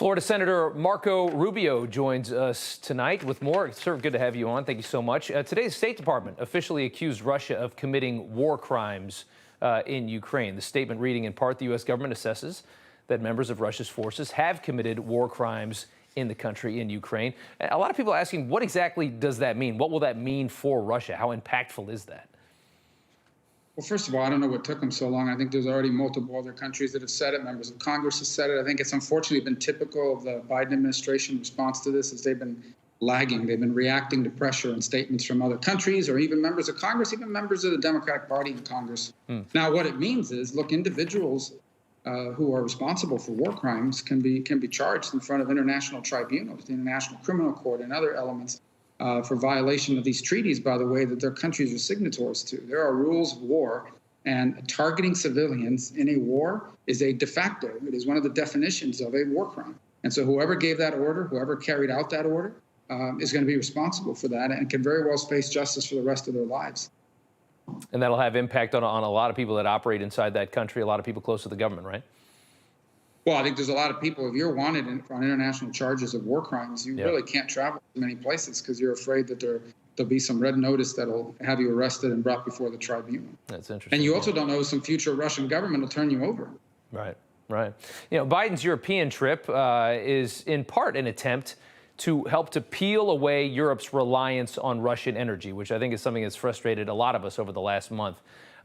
Florida Senator Marco Rubio joins us tonight with more. Sir, good to have you on. Thank you so much. Today's State Department officially accused Russia of committing war crimes in Ukraine. The statement reading in part, the U.S. government assesses that members of Russia's forces have committed war crimes in the country, in Ukraine. A lot of people are asking, what exactly does that mean? What will that mean for Russia? How impactful is that? Well, first of all, I don't know what took them so long. I think there's already multiple other countries that have said it. Members of Congress have said it. I think it's unfortunately been typical of the Biden administration response to this, as they've been lagging. They've been reacting to pressure and statements from other countries, or even members of Congress, even members of the Democratic Party in Congress. Now, what it means is, look, individuals who are responsible for war crimes can be charged in front of international tribunals, the International Criminal Court, and other elements. For violation of these treaties, by the way, that their countries are signatories to. There are rules of war, and targeting civilians in a war is a de facto. It is one of the definitions of a war crime. And so whoever gave that order, whoever carried out that order, is going to be responsible for that and can very well face justice for the rest of their lives. And that'll have impact on a lot of people that operate inside that country, a lot of people close to the government, right? Well, I think there's a lot of people, if you're wanted on international charges of war crimes, you really can't travel to many places because you're afraid that there'll be some red notice that'll have you arrested and brought before the tribunal. That's interesting. And you also don't know some future Russian government will turn you over. Right, right. You know, Biden's European trip is in part an attempt to help to peel away Europe's reliance on Russian energy, which I think is something that's frustrated a lot of us over the last month.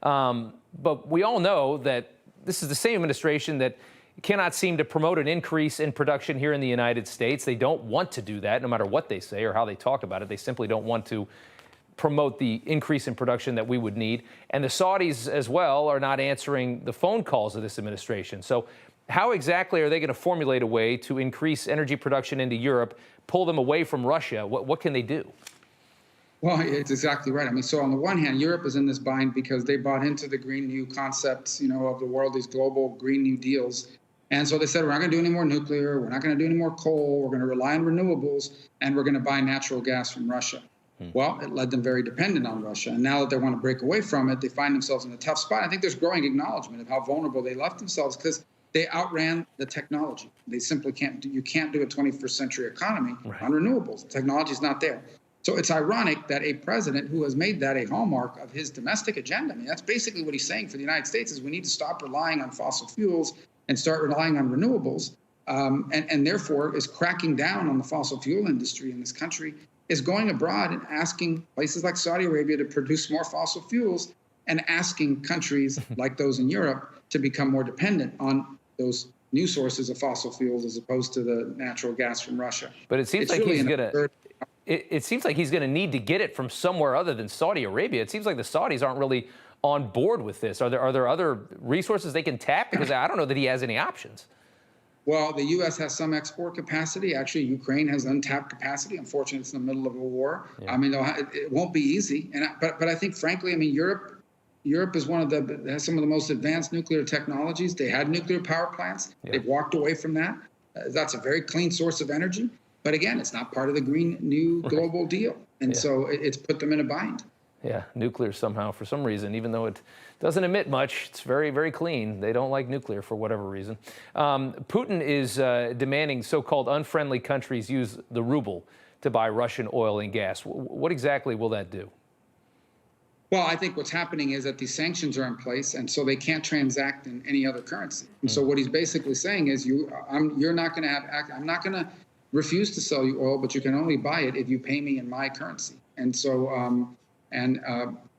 But we all know that this is the same administration that cannot seem to promote an increase in production here in the United States. They don't want to do that, no matter what they say or how they talk about it. They simply don't want to promote the increase in production that we would need. And the Saudis as well are not answering the phone calls of this administration. So how exactly are they going to formulate a way to increase energy production into Europe, pull them away from Russia? What can they do? Well, it's exactly right. I mean, so on the one hand, Europe is in this bind because they bought into the Green New concepts, of the world, these global Green New deals. And so they said, we're not going to do any more nuclear, we're not going to do any more coal, we're going to rely on renewables, and we're going to buy natural gas from Russia. Well, it led them very dependent on Russia. And now that they want to break away from it, they find themselves in a tough spot. I think there's growing acknowledgement of how vulnerable they left themselves because they outran the technology. They simply you can't do a 21st century economy on renewables. The technology is not there. So it's ironic that a president who has made that a hallmark of his domestic agenda, I mean, that's basically what he's saying for the United States, is we need to stop relying on fossil fuels and start relying on renewables, and therefore is cracking down on the fossil fuel industry in this country, is going abroad and asking places like Saudi Arabia to produce more fossil fuels and asking countries like those in Europe to become more dependent on those new sources of fossil fuels as opposed to the natural gas from Russia. But it seems like he's going to... It seems like he's going to need to get it from somewhere other than Saudi Arabia. It seems like the Saudis aren't really on board with this. Are there other resources they can tap? Because I don't know that he has any options. Well, the U.S. has some export capacity. Actually, Ukraine has untapped capacity. Unfortunately, it's in the middle of a war. Yeah. I mean, it won't be easy. But I think, frankly, I mean, Europe is has some of the most advanced nuclear technologies. They had nuclear power plants. Yeah. They've walked away from that. That's a very clean source of energy. But again, it's not part of the Green New global deal. And so it's put them in a bind. Yeah, nuclear somehow, for some reason, even though it doesn't emit much, it's very, very clean. They don't like nuclear for whatever reason. Putin is demanding so-called unfriendly countries use the ruble to buy Russian oil and gas. What exactly will that do? Well, I think what's happening is that these sanctions are in place, and so they can't transact in any other currency. And so what he's basically saying is, I'm not going to refuse to sell you oil, but you can only buy it if you pay me in my currency. And so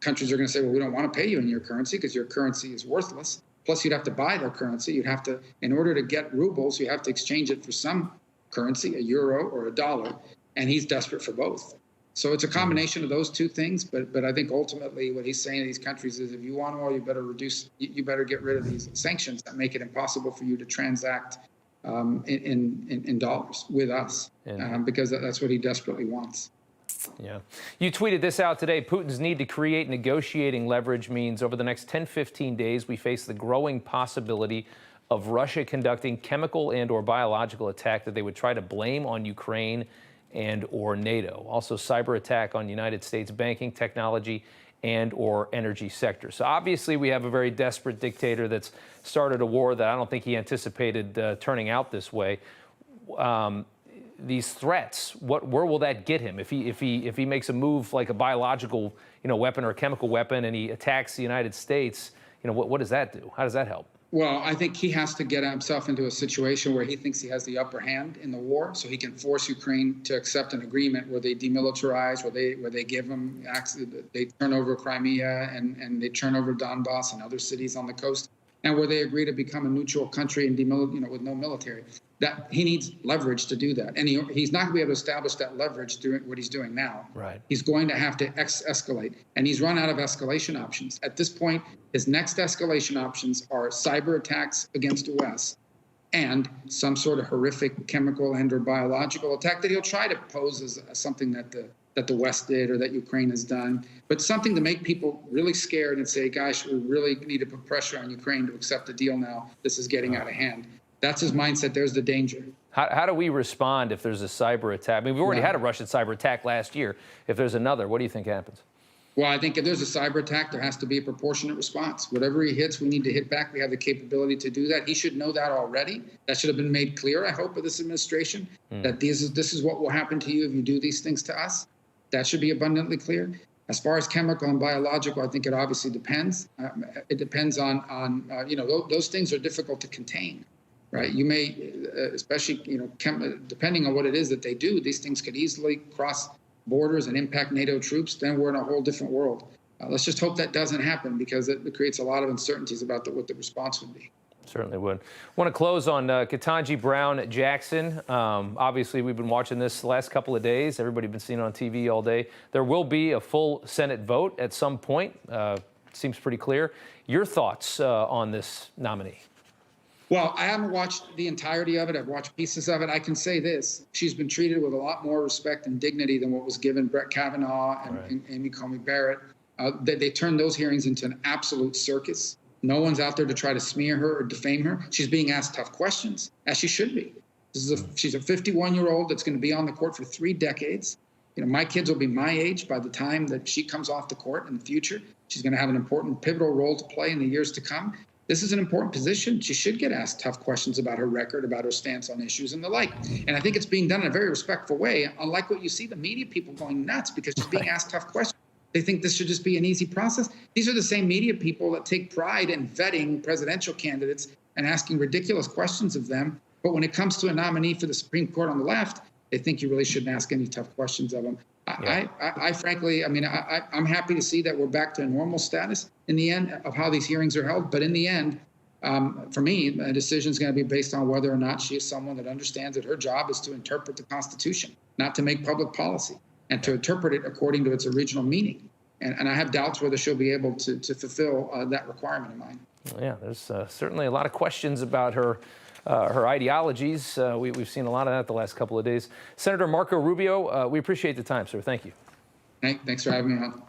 countries are going to say, well, we don't want to pay you in your currency because your currency is worthless. Plus, you'd have to buy their currency. You'd have to, in order to get rubles, you have to exchange it for some currency, a euro or a dollar. And he's desperate for both. So it's a combination of those two things. But I think ultimately what he's saying to these countries is, if you want oil, you better get rid of these sanctions that make it impossible for you to transact in dollars with us, because that's what he desperately wants. Yeah. You tweeted this out today. Putin's need to create negotiating leverage means over the next 10-15 days, we face the growing possibility of Russia conducting chemical and or biological attack that they would try to blame on Ukraine and or NATO. Also cyber attack on United States banking, technology, and or energy sector. So obviously we have a very desperate dictator that's started a war that I don't think he anticipated turning out this way. these threats, where will that get him? If he makes a move like a biological, weapon or a chemical weapon, and he attacks the United States, what does that do? How does that help? Well, I think he has to get himself into a situation where he thinks he has the upper hand in the war, so he can force Ukraine to accept an agreement where they demilitarize, where they give them they turn over Crimea and they turn over Donbass and other cities on the coast, and where they agree to become a neutral country and with no military. That he needs leverage to do that, and he's not going to be able to establish that leverage doing what he's doing now. Right. He's going to have to escalate, and he's run out of escalation options. At this point, his next escalation options are cyber attacks against the West and some sort of horrific chemical and/or biological attack that he'll try to pose as something that the West did or that Ukraine has done, but something to make people really scared and say, gosh, we really need to put pressure on Ukraine to accept the deal now. This is getting out of hand. That's his mindset. There's the danger. How do we respond if there's a cyber attack? I mean, we've already had a Russian cyber attack last year. If there's another, what do you think happens? Well, I think if there's a cyber attack, there has to be a proportionate response. Whatever he hits, we need to hit back. We have the capability to do that. He should know that already. That should have been made clear, I hope, of this administration, that this is what will happen to you if you do these things to us. That should be abundantly clear. As far as chemical and biological, I think it obviously depends. It depends on those things are difficult to contain. Right. You may, especially, depending on what it is that they do, these things could easily cross borders and impact NATO troops. Then we're in a whole different world. Let's just hope that doesn't happen, because it creates a lot of uncertainties about what the response would be. Certainly would. Want to close on Ketanji Brown Jackson. Obviously, we've been watching this the last couple of days. Everybody's been seeing it on TV all day. There will be a full Senate vote at some point. Seems pretty clear. Your thoughts on this nominee? Well, I haven't watched the entirety of it. I've watched pieces of it. I can say this. She's been treated with a lot more respect and dignity than what was given Brett Kavanaugh and Amy Coney Barrett. They turned those hearings into an absolute circus. No one's out there to try to smear her or defame her. She's being asked tough questions, as she should be. She's a 51-year-old that's going to be on the court for 3 decades. My kids will be my age by the time that she comes off the court in the future. She's going to have an important, pivotal role to play in the years to come. This is an important position. She should get asked tough questions about her record, about her stance on issues and the like. And I think it's being done in a very respectful way, unlike what you see the media people going nuts because she's being asked tough questions. They think this should just be an easy process. These are the same media people that take pride in vetting presidential candidates and asking ridiculous questions of them. But when it comes to a nominee for the Supreme Court on the left, they think you really shouldn't ask any tough questions of them. I frankly, I'm happy to see that we're back to a normal status in the end of how these hearings are held. But in the end, for me, a decision is going to be based on whether or not she is someone that understands that her job is to interpret the Constitution, not to make public policy, and to interpret it according to its original meaning. And I have doubts whether she'll be able to fulfill that requirement of mine. Well, yeah, there's certainly a lot of questions about her ideologies. We've seen a lot of that the last couple of days. Senator Marco Rubio, we appreciate the time, sir. Thank you. Thanks for having me on.